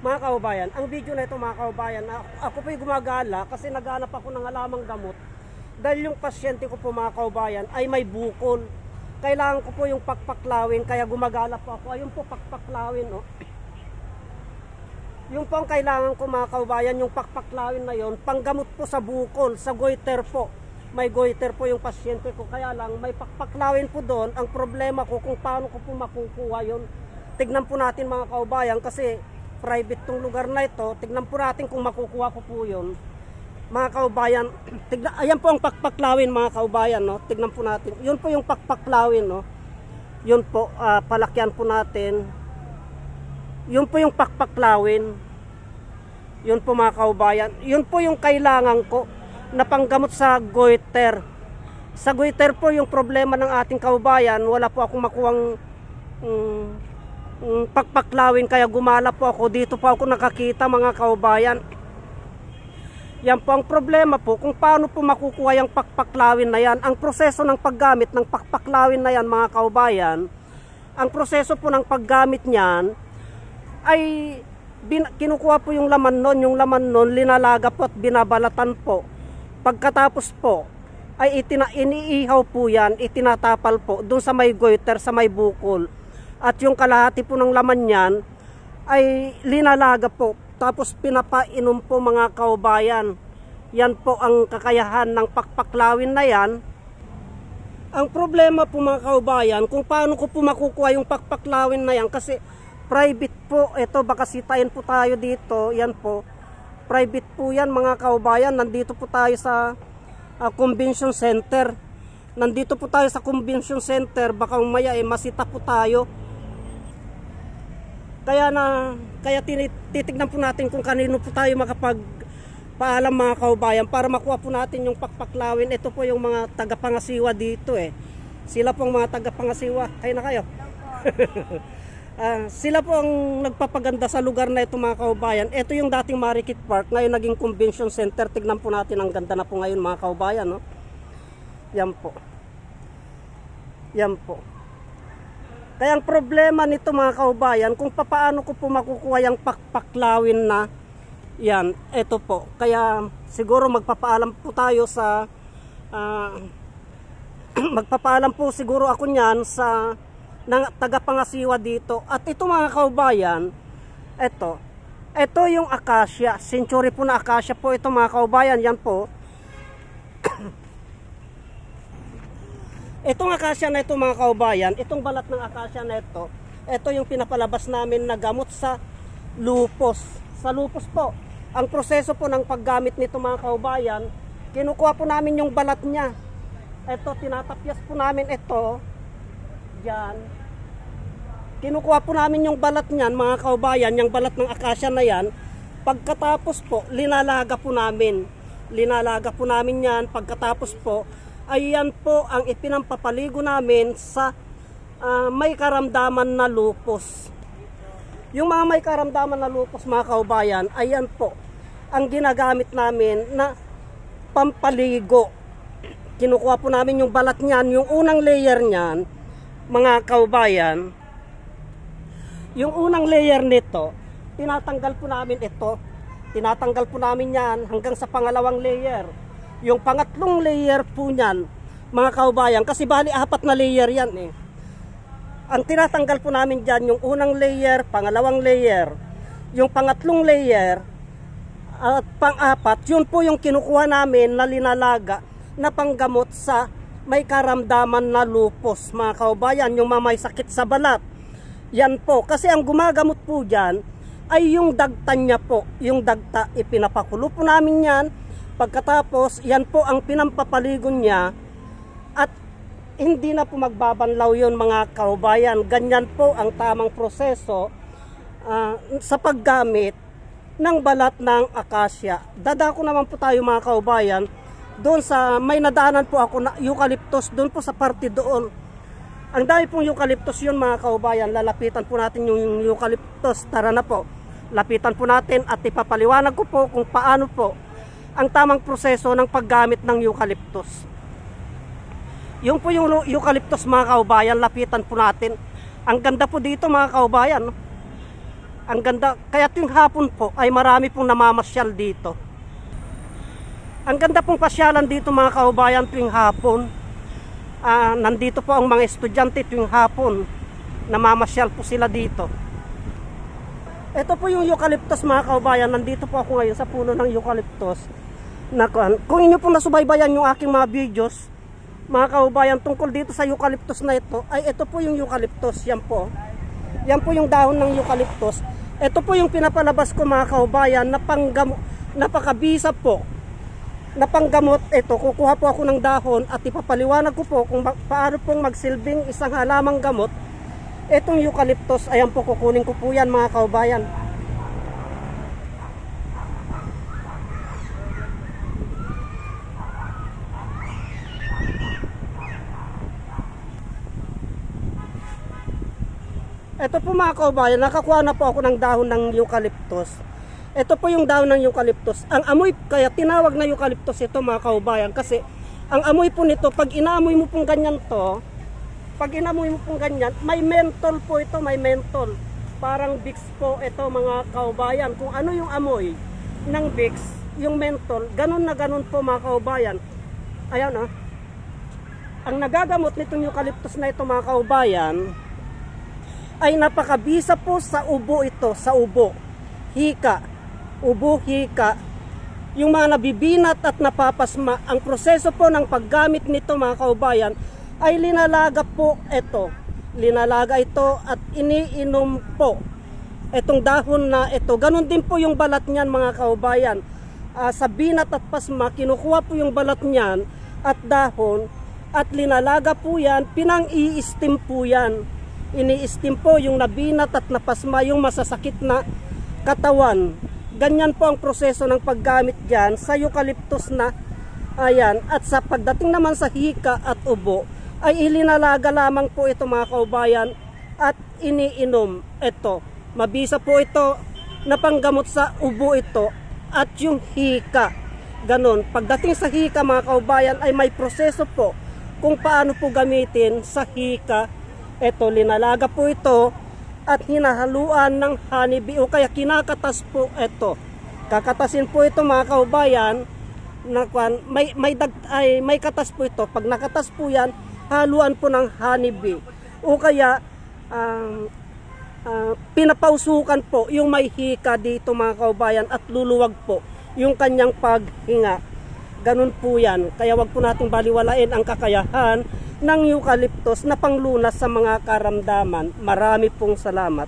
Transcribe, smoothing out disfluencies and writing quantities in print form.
Mga kaubayan, ang video na ito mga kaubayan, ako po'y gumagala kasi naghanap ako ng halamang gamot. Dahil yung pasyente ko po mga kaubayan ay may bukol. Kailangan ko po yung pakpaklawin, kaya gumagala po ako. Ayun po pakpaklawin, oh. Yung po ang kailangan ko mga kaubayan, yung pakpaklawin na yon, panggamot po sa bukol, sa goiter po. May goiter po yung pasyente ko, kaya lang may pakpaklawin po doon. Ang problema ko kung paano ko po makukuha yun. Tignan po natin mga kaubayan kasi private tong lugar na ito. Tignan po natin kung makukuha ko po yun. Mga kaubayan, ayan po ang pakpaklawin mga kaubayan, no? Tignan po natin. Yun po yung pakpaklawin, no? Yun po, palakyan po natin. Yun po yung pakpaklawin. Yun po mga kaubayan. Yun po yung kailangan ko na panggamot sa goiter. Sa goiter po yung problema ng ating kaubayan. Wala po akong makuhang pakpaklawin, kaya gumala po ako. Dito po ako nakakita mga kaubayan. Yan po ang problema po kung paano po makukuha yung pakpaklawin na yan. Ang proseso ng paggamit ng pakpaklawin na yan mga kaubayan, ang proseso po ng paggamit niyan ay kinukuha po yung laman nun. Yung laman nun linalaga po at binabalatan po. Pagkatapos po ay iniihaw po yan, itinatapal po doon sa may goiter, sa may bukol. At yung kalahati po ng laman niyan ay linalaga po. Tapos pinapainom po mga kaubayan. Yan po ang kakayahan ng pakpaklawin na yan. Ang problema po mga kaubayan, kung paano ko po makukuha yung pakpaklawin na yan. Kasi private po, ito baka sitayin po tayo dito. Yan po, private po yan mga kaubayan. Nandito po tayo sa convention center. Nandito po tayo sa convention center. Baka umaya masita po tayo. Kaya titignan po natin kung kanino po tayo makapagpaalam mga kaubayan para makuha po natin yung pakpaklawin. Ito po yung mga tagapangasiwa dito eh. Sila pong mga tagapangasiwa. Kayo na kayo. Sila po ang nagpapaganda sa lugar na ito mga kaubayan. Ito yung dating Marikit Park, ngayon naging convention center. Tignan po natin, ang ganda na po ngayon mga kaubayan, no? Yan po. Yan po. Kaya ang problema nito mga kaubayan, kung paano ko po makukuha yung pakpaklawin na yan, ito po. Kaya siguro magpapaalam po tayo sa magpapaalam po siguro ako niyan sa tagapangasiwa dito. At ito mga kaubayan, ito yung acacia, century po na acacia po ito mga kaubayan. Yan po. Itong acacia na ito mga kaubayan, itong balat ng acacia na ito yung pinapalabas namin na gamot sa lupus. Sa lupus po, ang proseso po ng paggamit nito mga kaubayan, kinukuha po namin yung balat niya. Ito, tinatapyas po namin ito. Yan. Kinukuha po namin yung balat niyan mga kaubayan, yung balat ng acacia na yan. Pagkatapos po, linalaga po namin. Linalaga po namin yan. Pagkatapos po, ayan po ang ipinampapaligo namin sa may karamdaman na lupus. Yung mga may karamdaman na lupus mga kaubayan, ayan po ang ginagamit namin na pampaligo. Kinukuha po namin yung balat niyan, yung unang layer niyan mga kaubayan. Yung unang layer nito, tinatanggal po namin ito. Tinatanggal po namin yan hanggang sa pangalawang layer. Yung pangatlong layer po niyan, mga kaubayan, kasi bali 4 na layer yan eh. Ang tinatanggal po namin dyan, yung unang layer, pangalawang layer, yung pangatlong layer, at pang-4, yun po yung kinukuha namin na linalaga na panggamot sa may karamdaman na lupus, mga kaubayan, yung may sakit sa balat. Yan po, kasi ang gumagamot po dyan ay yung dagta niya po. Yung dagta, ipinapakulo po namin yan. Pagkatapos, yan po ang pinampapaligo niya at hindi na po magbabanlaw yun mga kaubayan. Ganyan po ang tamang proseso sa paggamit ng balat ng acacia. Dadako naman po tayo mga kaubayan doon sa may nadaanan po ako na eucalyptus, doon po sa parte doon. Ang dami pong eucalyptus yun mga kaubayan. Lalapitan po natin yung eucalyptus. Tara na po. Lapitan po natin at ipapaliwanag ko po kung paano po ang tamang proseso ng paggamit ng eucalyptus. Yung po yung eucalyptus mga kaubayan, lapitan po natin. Ang ganda po dito mga kaubayan. Ang ganda, kaya tuwing hapon po ay marami pong namamasyal dito. Ang ganda pong pasyalan dito mga kaubayan tuwing hapon. Nandito po ang mga estudyante tuwing hapon. Namamasyal po sila dito. Ito po yung eucalyptus mga kaubayan. Nandito po ako ngayon sa puno ng eucalyptus. Kung inyo pong nasubaybayan yung aking mga videos, mga kaubayan, tungkol dito sa eucalyptus na ito, ay ito po yung eucalyptus. Yan po. Yan po yung dahon ng eucalyptus. Ito po yung pinapalabas ko mga kaubayan na panggamot, napakabisa po na panggamot. Ito, kukuha po ako ng dahon at ipapaliwanag ko po kung paano pong magsilbing isang halamang gamot. Itong eucalyptus, ayan po, kukunin ko po yan mga kaubayan. Ito po mga kaubayan, nakakuha na po ako ng dahon ng eucalyptus. Ito po yung dahon ng eucalyptus. Ang amoy, kaya tinawag na eucalyptus ito mga kaubayan, kasi ang amoy po nito, pag inaamoy mo pong ganyan to, pag inamoy mo pong ganyan, may menthol po ito, may menthol. Parang Vicks po ito mga kaubayan. Kung ano yung amoy ng Vicks, yung menthol, ganun na ganun po mga kaubayan. Ayan o. Ang nagagamot nitong eucalyptus na ito mga kaubayan, ay napakabisa po sa ubo ito, sa ubo, hika, ubo, hika, yung mga nabibinat at napapasma. Ang proseso po ng paggamit nito mga kaubayan ay linalaga po ito, linalaga ito at iniinom po itong dahon na ito. Ganon din po yung balat niyan mga kaubayan. Sa binat at pasma, kinukuha po yung balat niyan at dahon at linalaga po yan, pinang-i-steam po yan. Ini-steam po yung nabinat at napasma, yung masasakit na katawan. Ganyan po ang proseso ng paggamit dyan sa eucalyptus na ayan. At sa pagdating naman sa hika at ubo, ay ilinalaga lamang po ito mga kaubayan at iniinom. Ito, mabisa po ito na panggamot sa ubo ito at yung hika. Ganon. Pagdating sa hika mga kaubayan ay may proseso po kung paano po gamitin sa hika. Ito, linalaga po ito at hinahaluan ng honeybee o kaya kinakatas po ito. Kakatasin po ito mga kaubayan na may katas po ito. Pag nakatas po yan, haluan po ng honeybee o kaya pinapausukan po yung may hika dito mga kaubayan at luluwag po yung kanyang paghinga. Ganun po yan. Kaya wag po nating baliwalain ang kakayahan ng eucalyptus na panglunas sa mga karamdaman. Marami pong salamat.